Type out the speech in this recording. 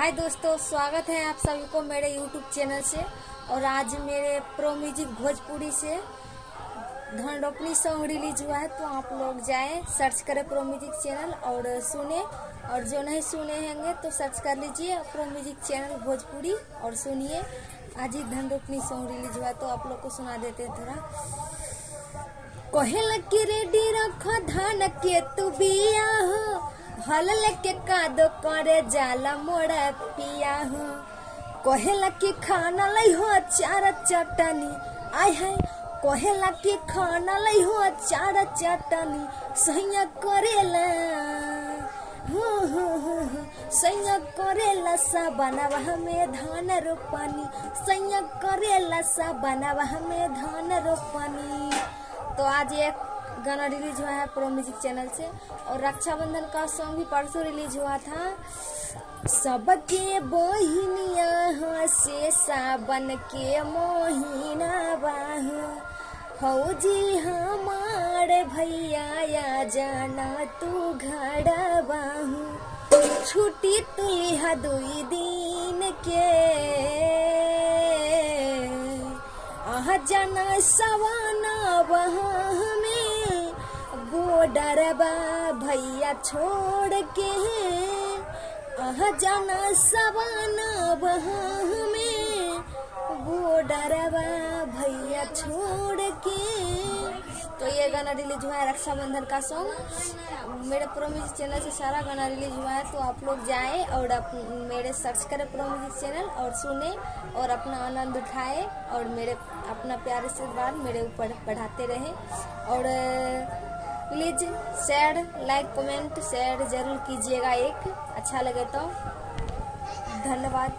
हाय दोस्तों, स्वागत है आप सभी को मेरे यूट्यूब चैनल से। और आज मेरे प्रो म्यूजिक भोजपुरी से धन रोपनी सॉन्ग रिलीज हुआ है, तो आप लोग जाएं, सर्च करें प्रो म्यूजिक चैनल और सुने। और जो नहीं सुने होंगे तो सर्च कर लीजिए प्रो म्यूजिक चैनल भोजपुरी और सुनिए। आज ही धन रोपनी सॉन्ग रिलीज हुआ है, तो आप लोग को सुना देते हैं थोड़ा। कहेला कि रेडी रखो धान के तू बिया हो, हल लेके कादो करे जाला मोड़ा पिया हो। कहेला कि खाना लई हो चार चटनी, आय है कहेला कि खाना लई हो चार चटनी, सैया करेला सैया करेला सा बनावा हमें धान रोपनी, सैया करेला सा बनावा हमें धान रोपनी। तो आज एक गाना रिलीज हुआ है प्रो म्यूजिक चैनल से। और रक्षाबंधन का सॉन्ग भी परसों रिलीज हुआ था। सबके बहिनिया से सावन के मोहिना बाहु, फौजी हमारे भैया या जाना तू घर बाहु, छुट्टी तुलिहा 2 दिन के जाना सवाना वहाँ में बॉर्डरबा भैया छोड़ के, जाना सवाना वहाँ में बॉर्डरबा भैया छोड़ के। तो ये गाना रिलीज हुआ है रक्षाबंधन का सॉन्ग। मेरे प्रो म्यूजिक चैनल से सारा गाना रिलीज हुआ है, तो आप लोग जाएं और मेरे सर्च करें प्रो म्यूजिक चैनल और सुने और अपना आनंद उठाए और मेरे अपना प्यार से बाद मेरे ऊपर बढ़ाते रहे। और please share, like, comment, share जरूर कीजिएगा। एक अच्छा लगे तो धन्यवाद।